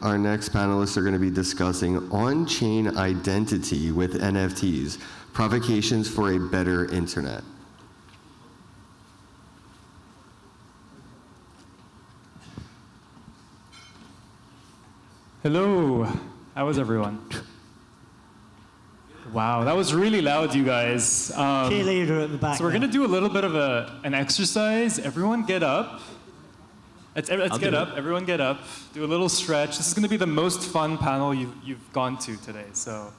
Our next panelists are going to be discussing on-chain identity with NFTs, provocations for a better internet. Hello, how was everyone? Wow, that was really loud, you guys. Cheerleader at the back. So we're going to do a little bit of an exercise. Everyone get up. Let's get up. Everyone get up. Do a little stretch. This is going to be the most fun panel you've gone to today. So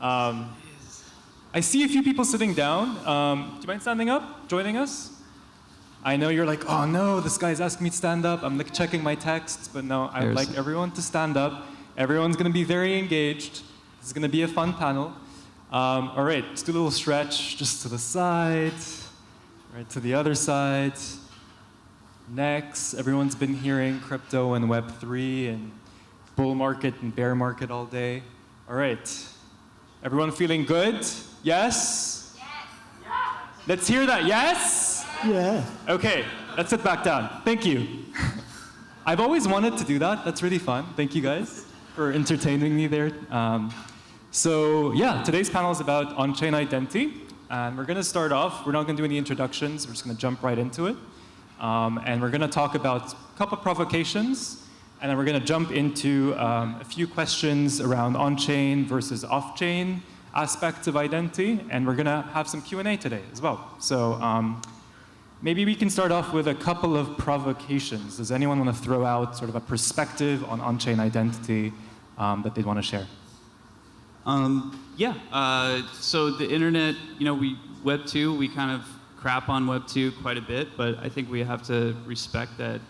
I see a few people sitting down. Do you mind standing up, joining us? I know you're like, oh no, this guy's asking me to stand up. I'm like checking my texts, but no, I would like everyone to stand up. Everyone's going to be very engaged. This is going to be a fun panel. All right, let's do a little stretch just to the side, right to the other side. Next, everyone's been hearing crypto and Web3 and bull market and bear market all day. All right, everyone feeling good? Yes? Yes. Let's hear that, yes? Yeah. Okay, let's sit back down. Thank you. I've always wanted to do that. That's really fun. Thank you guys for entertaining me there. So yeah, today's panel is about on-chain identity. And we're going to start off. We're not going to do any introductions. We're just going to jump right into it. And we're going to talk about a couple of provocations. And then we're going to jump into a few questions around on-chain versus off-chain aspects of identity. And we're going to have some Q&A today as well. So maybe we can start off with a couple of provocations. Does anyone want to throw out sort of a perspective on on-chain identity that they'd want to share? So the internet, Web 2, we kind of crap on Web 2 quite a bit, but I think we have to respect that,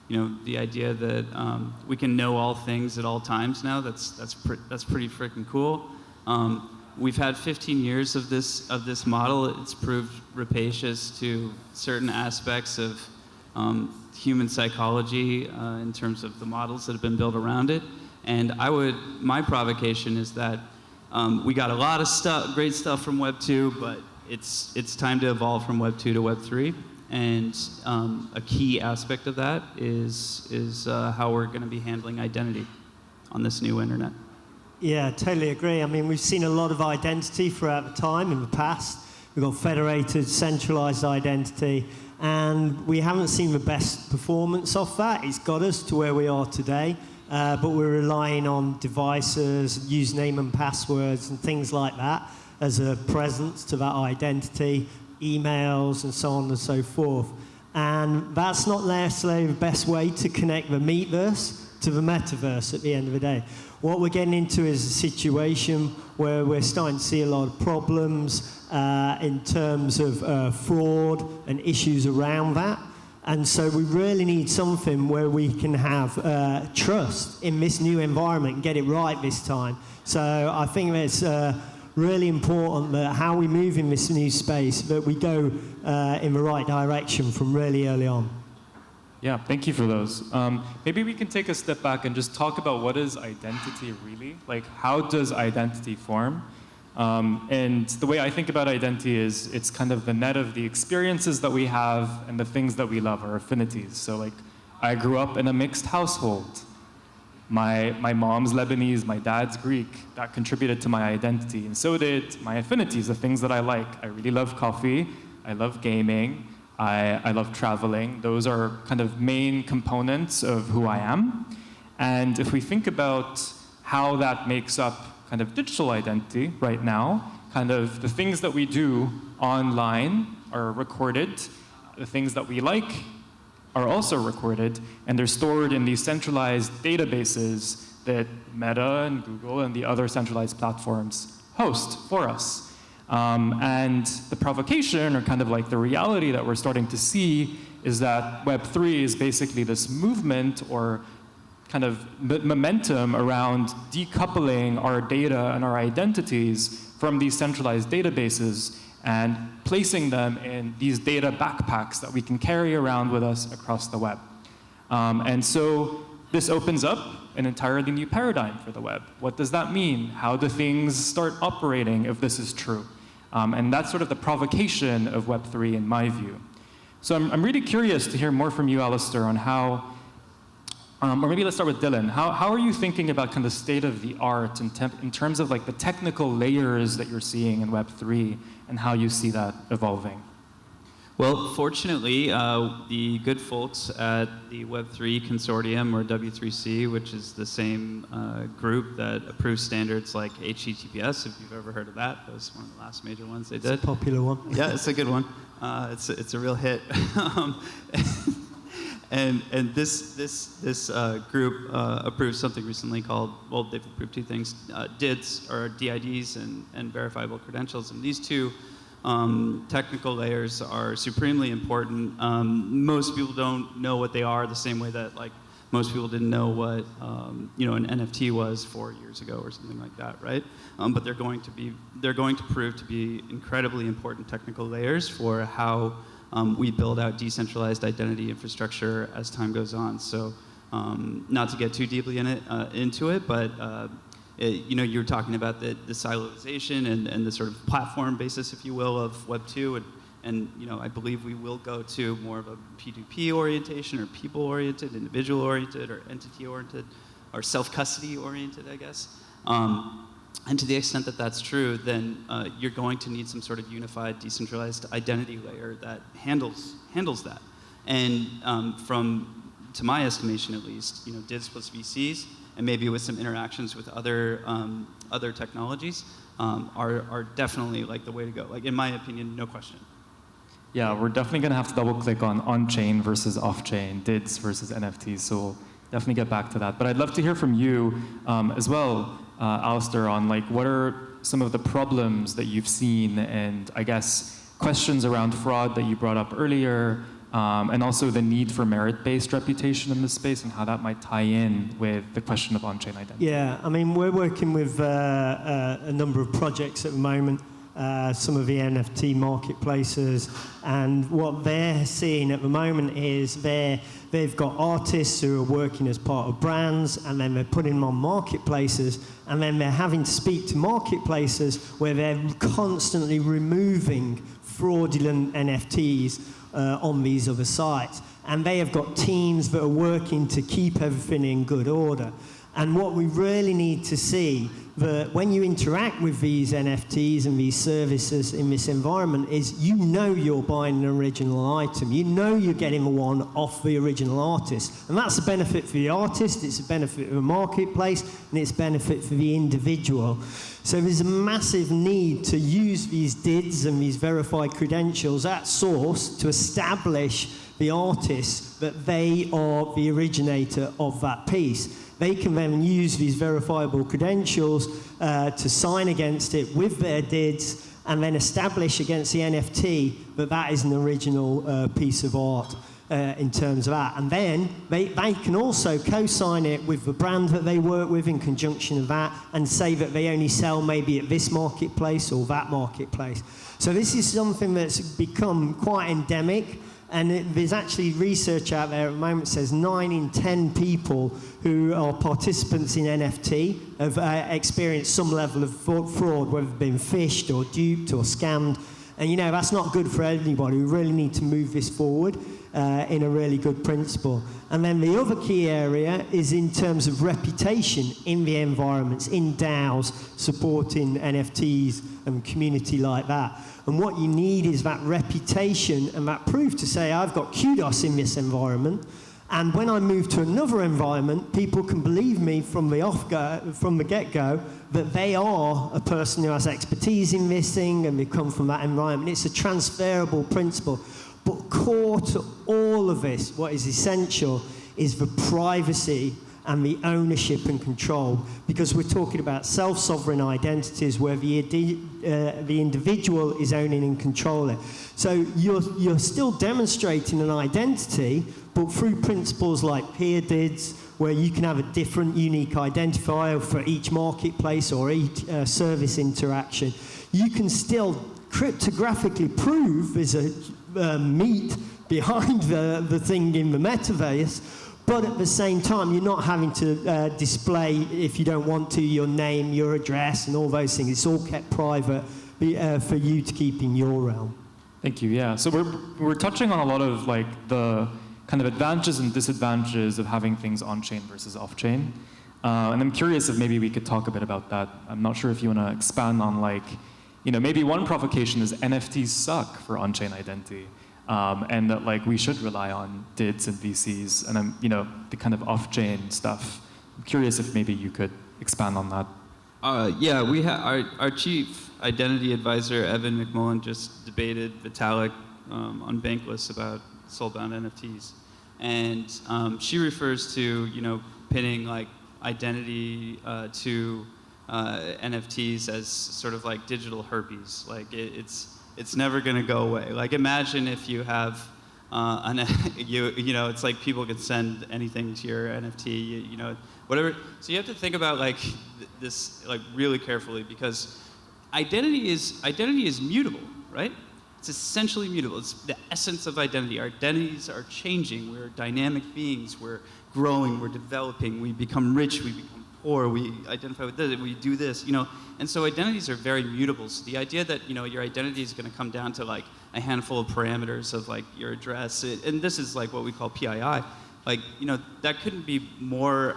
the idea that we can know all things at all times now. That's pretty freaking cool. We've had 15 years of this model. It's proved rapacious to certain aspects of human psychology in terms of the models that have been built around it. And my provocation is that we got a lot of great stuff from Web 2, but it's time to evolve from Web 2 to Web 3. And a key aspect of that is how we're going to be handling identity on this new internet. Yeah, totally agree. I mean, we've seen a lot of identity throughout the time in the past. We've got federated, centralized identity, and we haven't seen the best performance of that. It's got us to where we are today. But we're relying on devices, username and passwords, and things like that as a presence to that identity, emails, and so on and so forth. And that's not necessarily the best way to connect the meatverse to the metaverse at the end of the day. What we're getting into is a situation where we're starting to see a lot of problems in terms of fraud and issues around that. And so we really need something where we can have trust in this new environment and get it right this time. So I think it's really important that how we move in this new space, that we go in the right direction from really early on. Yeah, thank you for those. Maybe we can take a step back and just talk about what is identity really? Like, how does identity form? And the way I think about identity is it's kind of the net of the experiences that we have and the things that we love, our affinities. So like, I grew up in a mixed household. My mom's Lebanese, my dad's Greek. That contributed to my identity. And so did my affinities, the things that I like. I really love coffee. I love gaming. I love traveling. Those are kind of main components of who I am. And if we think about how that makes up kind of digital identity right now, kind of the things that we do online are recorded, the things that we like are also recorded, and they're stored in these centralized databases that Meta and Google and the other centralized platforms host for us. And the provocation, or kind of like the reality that we're starting to see, is that Web3 is basically this movement or kind of momentum around decoupling our data and our identities from these centralized databases and placing them in these data backpacks that we can carry around with us across the web. And so this opens up an entirely new paradigm for the web. What does that mean? How do things start operating if this is true? And that's sort of the provocation of Web3 in my view. So I'm really curious to hear more from you, Alastair, on how or maybe let's start with Dylan. How are you thinking about kind of the state of the art in terms of like the technical layers that you're seeing in Web3 and how you see that evolving? Well, fortunately, the good folks at the Web3 Consortium, or W3C, which is the same group that approves standards like HTTPS, if you've ever heard of that. That was one of the last major ones they did. It's a popular one. Yeah, it's a good one. It's a real hit. And this group approved something recently called, well, they've approved two things, DIDs, or DIDs, and verifiable credentials. And these two technical layers are supremely important. Most people don't know what they are the same way that like most people didn't know what an NFT was 4 years ago or something like that, right? But they're going to prove to be incredibly important technical layers for how we build out decentralized identity infrastructure as time goes on. So not to get too deeply into it, but you were talking about the siloization and the sort of platform basis, if you will, of Web 2, and I believe we will go to more of a P2P orientation, or people-oriented, individual-oriented, or entity-oriented, or self-custody oriented, I guess. And to the extent that that's true, then you're going to need some sort of unified, decentralized identity layer that handles that. And to my estimation at least, DIDs plus VCs, and maybe with some interactions with other technologies, are definitely like the way to go. Like in my opinion, no question. Yeah, we're definitely going to have to double click on-chain versus off-chain, DIDs versus NFTs. So we'll definitely get back to that. But I'd love to hear from you as well, Alastair, on like what are some of the problems that you've seen, and I guess questions around fraud that you brought up earlier, and also the need for merit-based reputation in this space and how that might tie in with the question of on-chain identity. Yeah, I mean, we're working with a number of projects at the moment, some of the NFT marketplaces, and what they're seeing at the moment is they've got artists who are working as part of brands, and then they're putting them on marketplaces, and then they're having to speak to marketplaces where they're constantly removing fraudulent NFTs on these other sites. And they have got teams that are working to keep everything in good order. And what we really need to see, that when you interact with these NFTs and these services in this environment, is you're buying an original item. You're getting the one off the original artist. And that's a benefit for the artist, it's a benefit for the marketplace, and it's a benefit for the individual. So there's a massive need to use these DIDs and these verified credentials at source to establish the artists that they are the originator of that piece. They can then use these verifiable credentials to sign against it with their DIDs and then establish against the NFT that is an original piece of art in terms of that. And then they can also co-sign it with the brand that they work with in conjunction with that and say that they only sell maybe at this marketplace or that marketplace. So this is something that's become quite endemic. And there's actually research out there at the moment that says 9 in 10 people who are participants in NFT have experienced some level of fraud, whether they've been phished or duped or scammed. And that's not good for anybody. We really need to move this forward in a really good principle. And then the other key area is in terms of reputation in the environments, in DAOs, supporting NFTs and community like that. And what you need is that reputation and that proof to say, I've got kudos in this environment, and when I move to another environment, people can believe me from the get-go that they are a person who has expertise in this thing and they come from that environment. It's a transferable principle. But core to all of this, what is essential, is the privacy and the ownership and control, because we're talking about self-sovereign identities where the individual is owning and controlling. So you're still demonstrating an identity, but through principles like peer DIDs, where you can have a different unique identifier for each marketplace or each service interaction, you can still cryptographically prove there's a meat behind the thing in the metaverse. But at the same time, you're not having to display, if you don't want to, your name, your address, and all those things. It's all kept private for you to keep in your realm. Thank you. Yeah. So we're touching on a lot of like the kind of advantages and disadvantages of having things on-chain versus off-chain. And I'm curious if maybe we could talk a bit about that. I'm not sure if you want to expand on like, maybe one provocation is NFTs suck for on-chain identity. And that like we should rely on DIDs and VCs and the kind of off-chain stuff. I'm curious if maybe you could expand on that. Yeah, we our chief identity advisor Evan McMullen just debated Vitalik on Bankless about soulbound NFTs, and she refers to pinning like identity to NFTs as sort of like digital herpes. Like it's never going to go away. Like imagine if you have it's like people can send anything to your NFT, whatever. So you have to think about like this like really carefully, because identity is mutable, right? It's essentially mutable. It's the essence of identity. Our identities are changing. We're dynamic beings. We're growing. We're developing. We become rich. We become poor. We identify with this. We do this. And so identities are very mutable. So the idea that your identity is going to come down to like a handful of parameters of like your address, and this is like what we call PII. Like that couldn't be more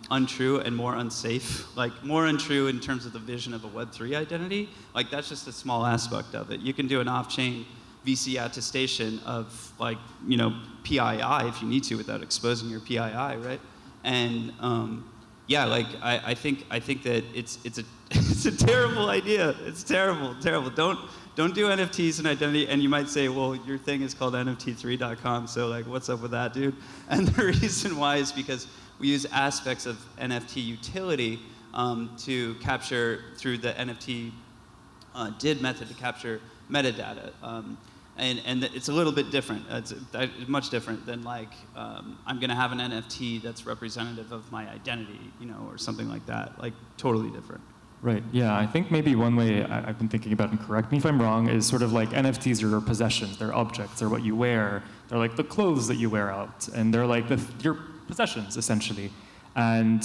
untrue and more unsafe. Like more untrue in terms of the vision of a Web3 identity. Like that's just a small aspect of it. You can do an off-chain VC attestation of like PII if you need to without exposing your PII, right? And yeah, like I think that it's a terrible idea. It's terrible. Don't do NFTs and identity. And you might say, well, your thing is called NFT3.com, so like, what's up with that, dude? And the reason why is because we use aspects of NFT utility to capture through the NFT DID method to capture metadata. And it's a little bit different. It's much different than like, I'm gonna have an NFT that's representative of my identity, or something like that. Like totally different. Right, yeah, I think maybe one way I've been thinking about, and correct me if I'm wrong, is sort of like NFTs are your possessions, they're objects, they're what you wear, they're like the clothes that you wear out, and they're like your possessions, essentially. And,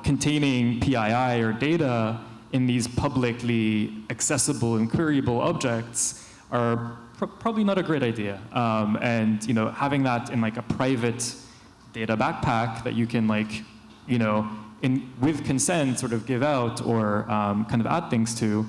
containing PII or data in these publicly accessible and queryable objects are probably not a great idea. And, having that in like a private data backpack that you can like, with consent sort of give out or kind of add things to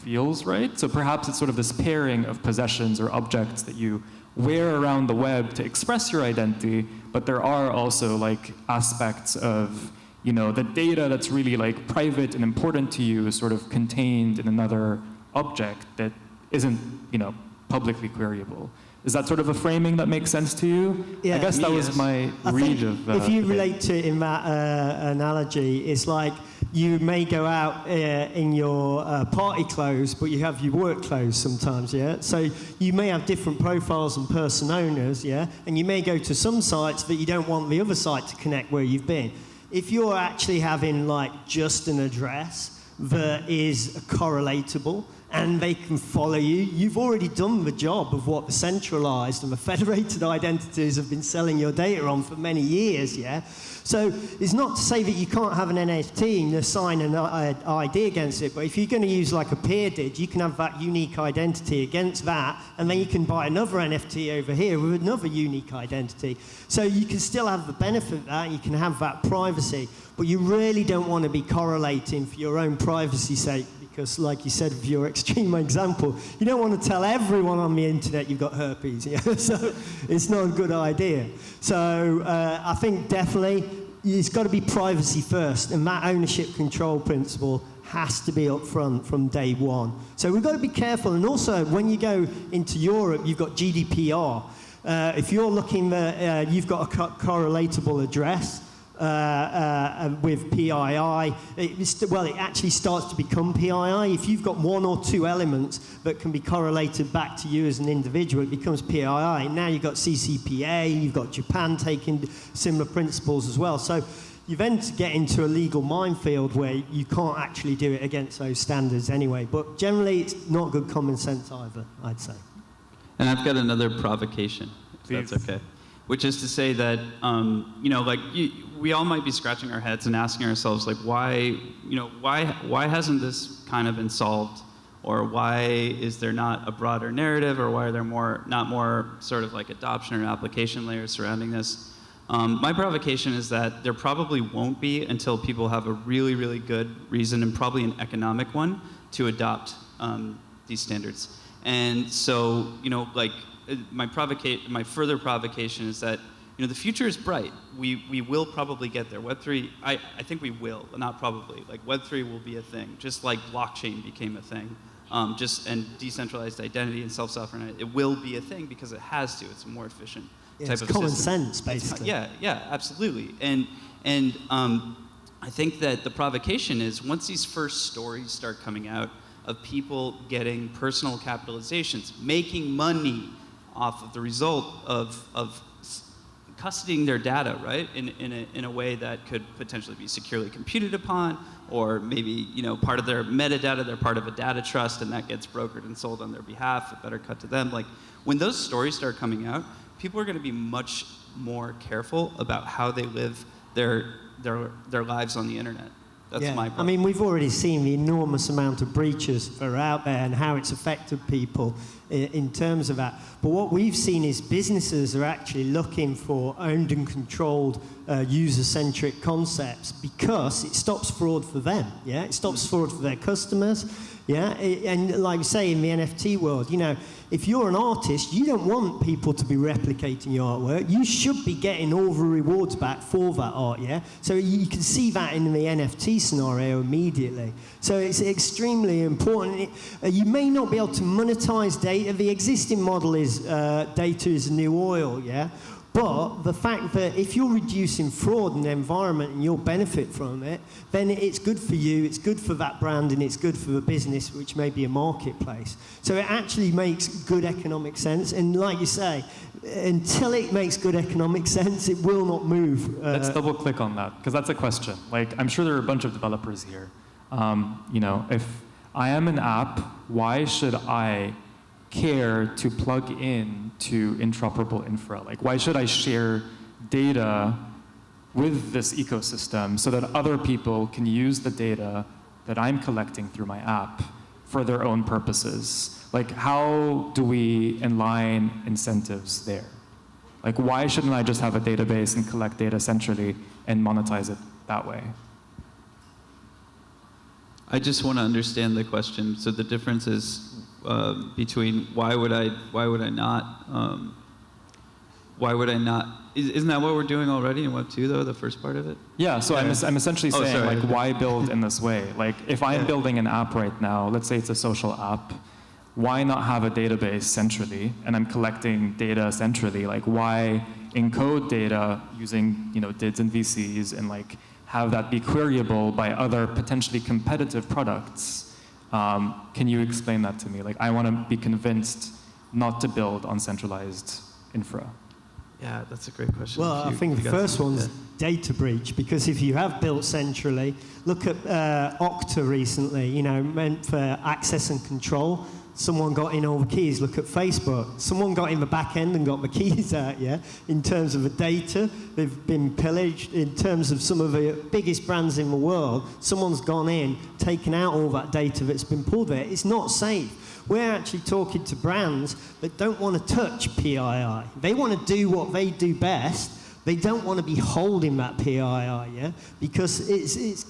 feels right. So perhaps it's sort of this pairing of possessions or objects that you wear around the web to express your identity, but there are also like aspects of the data that's really like private and important to you is sort of contained in another object that isn't publicly queryable. Is that sort of a framing that makes sense to you? Yeah. I guess that was my read of if you relate to it in that analogy, it's like you may go out in your party clothes, but you have your work clothes sometimes, yeah? So you may have different profiles and personas, yeah? And you may go to some sites, but you don't want the other site to connect where you've been. If you're actually having like just an address that is correlatable, and they can follow you, you've already done the job of what the centralized and the federated identities have been selling your data on for many years, yeah? So it's not to say that you can't have an NFT and assign an ID against it, but if you're going to use like a peer did, you can have that unique identity against that, and then you can buy another NFT over here with another unique identity. So you can still have the benefit of that, and you can have that privacy, but you really don't want to be correlating for your own privacy's sake. Because like you said, with your extreme example, you don't want to tell everyone on the internet you've got herpes. Yeah? So it's not a good idea. So I think definitely it's got to be privacy first, and that ownership control principle has to be up front from day one. So we've got to be careful. And also, when you go into Europe, you've got GDPR. If you're looking at, you've got a correlatable address, with PII, it actually starts to become PII. If you've got one or two elements that can be correlated back to you as an individual, it becomes PII. Now you've got CCPA, you've got Japan taking similar principles as well. So you then get into a legal minefield where you can't actually do it against those standards anyway. But generally, it's not good common sense either, I'd say. And I've got another provocation, if that's okay. Which is to say that, we all might be scratching our heads and asking ourselves, like, why hasn't this kind of been solved Or why is there not a broader narrative? Or why are there not more sort of like adoption or application layers surrounding this? My provocation is that there probably won't be until people have a really, really good reason, and probably an economic one, to adopt these standards. And so, like my further provocation is that, the future is bright. We will probably get there. Web3, I think we will, not probably. Like Web3 will be a thing, just like blockchain became a thing. And decentralized identity and self-sovereign, it will be a thing because it has to. It's a more efficient type of common system. sense, basically. Yeah, absolutely. And I think that the provocation is once these first stories start coming out of people getting personal capitalizations, making money off of the result of custodying their data, right, in a way that could potentially be securely computed upon, or maybe part of their metadata, they're part of a data trust, and that gets brokered and sold on their behalf. A better cut to them. Like when those stories start coming out, people are going to be much more careful about how they live their lives on the internet. That's my problem. I mean, we've already seen the enormous amount of breaches that are out there and how it's affected people in terms of that. But what we've seen is businesses are actually looking for owned and controlled user-centric concepts because it stops fraud for them. Yeah, it stops fraud for their customers. Yeah, and like you say, in the NFT world, if you're an artist, you don't want people to be replicating your artwork. You should be getting all the rewards back for that art, yeah? So you can see that in the NFT scenario immediately. So it's extremely important. You may not be able to monetize data. The existing model is data is the new oil, yeah? But the fact that if you're reducing fraud in the environment and you'll benefit from it, then it's good for you, it's good for that brand, and it's good for the business, which may be a marketplace. So it actually makes good economic sense. And like you say, until it makes good economic sense, it will not move. Let's double click on that, because that's a question. Like, I'm sure there are a bunch of developers here. If I am an app, why should I care to plug in to interoperable infra? Like, why should I share data with this ecosystem so that other people can use the data that I'm collecting through my app for their own purposes? Like, how do we align incentives there? Like, why shouldn't I just have a database and collect data centrally and monetize it that way? I just want to understand the question. So the difference is between why would I not? Isn't that what we're doing already in Web 2 though? The first part of it. Yeah. So I'm essentially saying like, why build in this way? Like, if I'm building an app right now, let's say it's a social app, why not have a database centrally? And I'm collecting data centrally. Like, why encode data using DIDs and VCs and like have that be queryable by other potentially competitive products? Can you explain that to me? Like, I want to be convinced not to build on centralized infra. Yeah, that's a great question. Well, I think the first one's data breach, because if you have built centrally, look at Okta recently, meant for access and control. Someone got in all the keys. Look at Facebook. Someone got in the back end and got the keys out, yeah? In terms of the data, they've been pillaged. In terms of some of the biggest brands in the world, someone's gone in, taken out all that data that's been pulled there. It's not safe. We're actually talking to brands that don't want to touch PII. They want to do what they do best. They don't want to be holding that PII, yeah? Because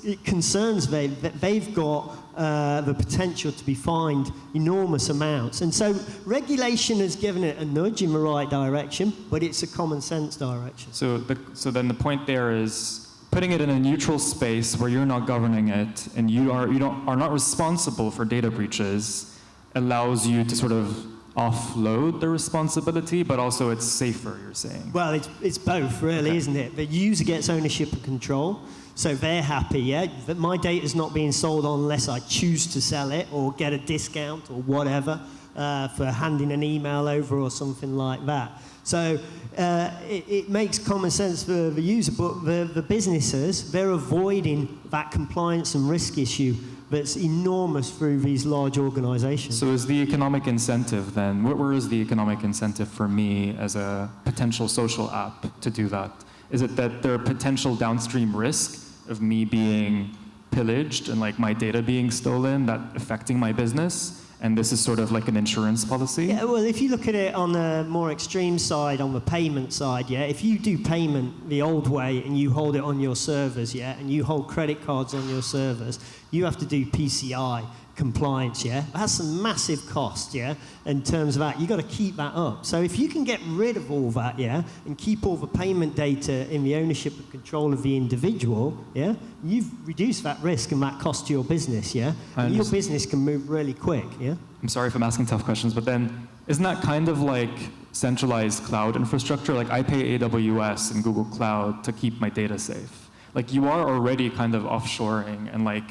it concerns them that they've got the potential to be fined enormous amounts. And so regulation has given it a nudge in the right direction, but it's a common sense direction. So then the point there is putting it in a neutral space where you're not governing it and you are not responsible for data breaches allows you to sort of offload the responsibility, but also it's safer, you're saying? Well, it's both, really, isn't it? The user gets ownership and control, so they're happy, yeah? That my data's not being sold unless I choose to sell it or get a discount or whatever for handing an email over or something like that. So it makes common sense for the user, but the businesses, they're avoiding that compliance and risk issue that's enormous through these large organizations. So is the economic incentive then, where is the economic incentive for me as a potential social app to do that? Is it that there are potential downstream risk of me being pillaged and like my data being stolen, that affecting my business, and this is sort of like an insurance policy? Yeah, well, if you look at it on the more extreme side, on the payment side, yeah, if you do payment the old way and you hold it on your servers, yeah, and you hold credit cards on your servers, you have to do PCI compliance, yeah? That's a massive cost, yeah, in terms of that. You've got to keep that up. So if you can get rid of all that, yeah, and keep all the payment data in the ownership and control of the individual, yeah, you've reduced that risk and that cost to your business, yeah? And your business can move really quick, yeah? I'm sorry if I'm asking tough questions, but then isn't that kind of like centralized cloud infrastructure? Like I pay AWS and Google Cloud to keep my data safe. Like you are already kind of offshoring and like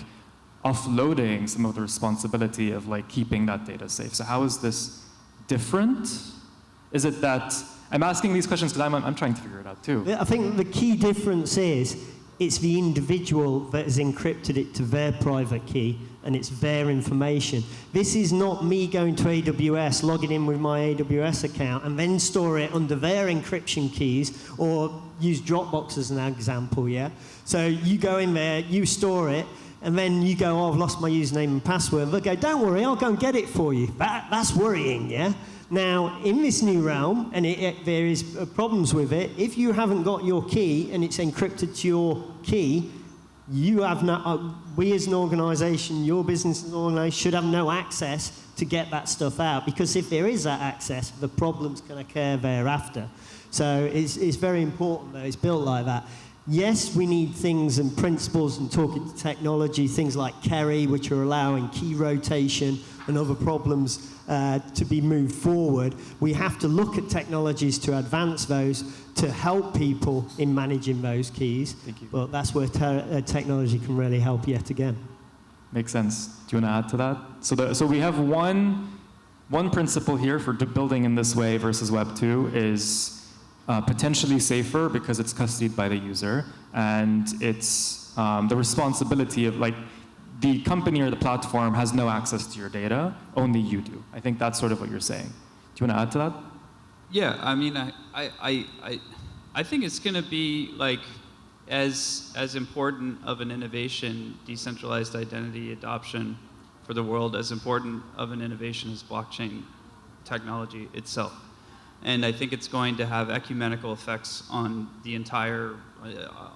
offloading some of the responsibility of like keeping that data safe. So how is this different? Is it that, I'm asking these questions because I'm trying to figure it out too. I think the key difference is it's the individual that has encrypted it to their private key and it's their information. This is not me going to AWS, logging in with my AWS account and then store it under their encryption keys, or use Dropbox as an example, yeah? So you go in there, you store it, and then you go, oh, I've lost my username and password. They'll go, don't worry, I'll go and get it for you. That's worrying, yeah? Now, in this new realm, and there is problems with it, if you haven't got your key and it's encrypted to your key, you have no, we as an organization, your business as an organization, should have no access to get that stuff out. Because if there is that access, the problems can occur thereafter. So it's very important that it's built like that. Yes, we need things and principles and talking to technology, things like Kerry, which are allowing key rotation and other problems to be moved forward. We have to look at technologies to advance those, to help people in managing those keys. Thank you. But that's where technology can really help yet again. Makes sense. Do you want to add to that? So we have one principle here for building in this way versus Web 2 is potentially safer because it's custodied by the user, and it's the responsibility of like the company or the platform has no access to your data, only you do. I think that's sort of what you're saying. Do you want to add to that? Yeah, I mean, I think it's going to be like as important of an innovation, decentralized identity adoption for the world, as important of an innovation as blockchain technology itself. And I think it's going to have ecumenical effects on the entire,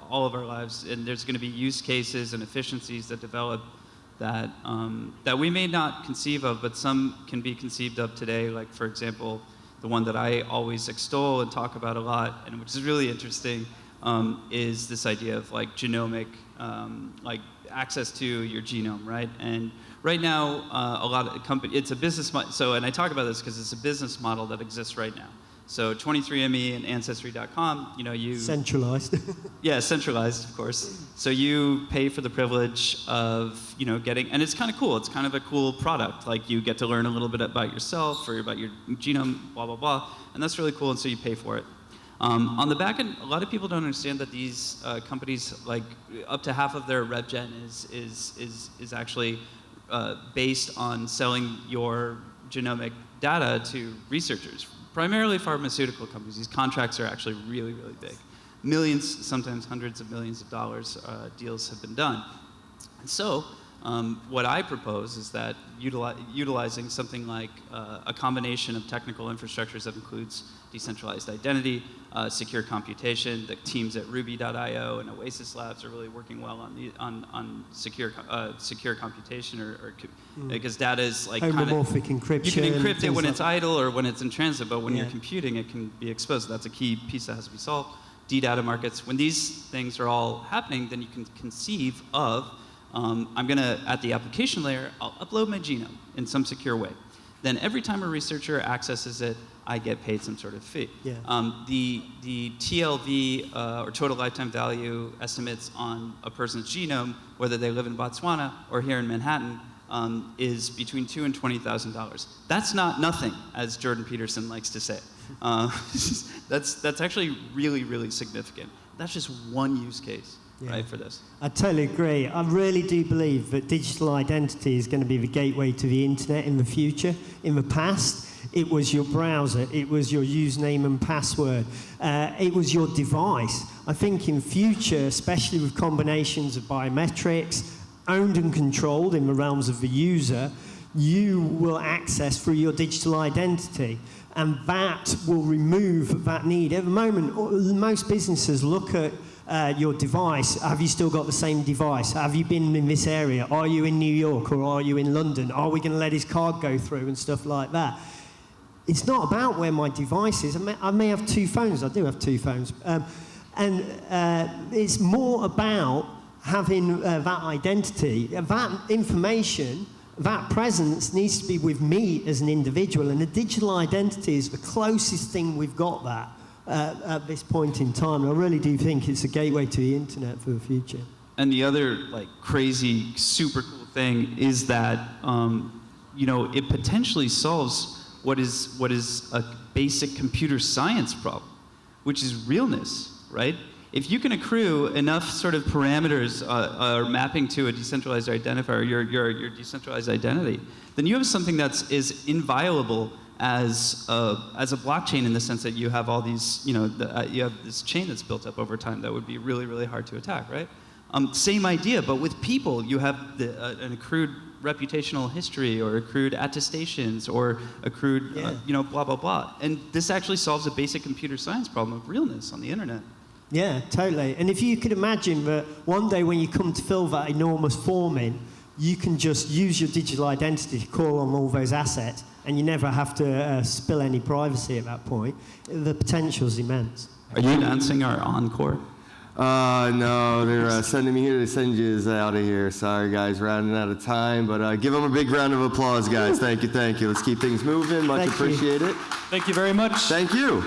all of our lives. And there's going to be use cases and efficiencies that develop that, that we may not conceive of, but some can be conceived of today. Like, for example, the one that I always extol and talk about a lot, and which is really interesting, is this idea of like genomic, like access to your genome, right? And right now, a lot of companies, it's a business model. So, and I talk about this because it's a business model that exists right now. So 23andMe and Ancestry.com, you know, you... Centralized. Yeah, centralized, of course. So you pay for the privilege of, you know, getting, and it's kind of cool. It's kind of a cool product. Like you get to learn a little bit about yourself or about your genome, blah, blah, blah. And that's really cool, and so you pay for it. On the back end, a lot of people don't understand that these companies, like up to half of their rev gen is actually based on selling your genomic data to researchers, primarily pharmaceutical companies. These contracts are actually really, really big. Millions, sometimes hundreds of millions of dollars deals have been done. And so what I propose is that utilizing something like a combination of technical infrastructures that includes decentralized identity, secure computation. The teams at Ruby.io and Oasis Labs are really working well on secure computation, because data is like homomorphic encryption. You can encrypt it when it's like idle or when it's in transit, but when you're computing, it can be exposed. That's a key piece that has to be solved. D-data markets. When these things are all happening, then you can conceive of I'm going to, at the application layer, I'll upload my genome in some secure way. Then every time a researcher accesses it, I get paid some sort of fee. Yeah. The TLV, or total lifetime value estimates on a person's genome, whether they live in Botswana or here in Manhattan, is between $2,000 and $20,000. That's not nothing, as Jordan Peterson likes to say. That's actually really, really significant. That's just one use case. Yeah. Right, for this. I totally agree. I really do believe that digital identity is going to be the gateway to the internet in the future. In the past, it was your browser, it was your username and password, it was your device. I think in future, especially with combinations of biometrics, owned and controlled in the realms of the user, you will access through your digital identity. And that will remove that need. At the moment, most businesses look at your device. Have you still got the same device? Have you been in this area? Are you in New York or are you in London? Are we going to let his card go through and stuff like that? It's not about where my device is. I may have 2 phones. I do have 2 phones. It's more about having that identity, that information, that presence needs to be with me as an individual, and the digital identity is the closest thing we've got that at this point in time. I really do think it's a gateway to the internet for the future. And the other like crazy, super cool thing is that it potentially solves what is a basic computer science problem, which is realness, right? If you can accrue enough sort of parameters or mapping to a decentralized identifier, your decentralized identity, then you have something that's is inviolable as a blockchain in the sense that you have all these, you have this chain that's built up over time that would be really, really hard to attack, right? Same idea, but with people, you have an accrued reputational history or accrued attestations or accrued, blah, blah, blah. And this actually solves a basic computer science problem of realness on the internet. Yeah, totally. And if you could imagine that one day when you come to fill that enormous form in, you can just use your digital identity to call on all those assets, and you never have to spill any privacy at that point. The potential is immense. Are you announcing our encore? No, they're sending me here to send you out of here. Sorry, guys, running out of time, but give them a big round of applause, guys. Thank you, thank you. Let's keep things moving. Much appreciated. Thank you very much. Thank you.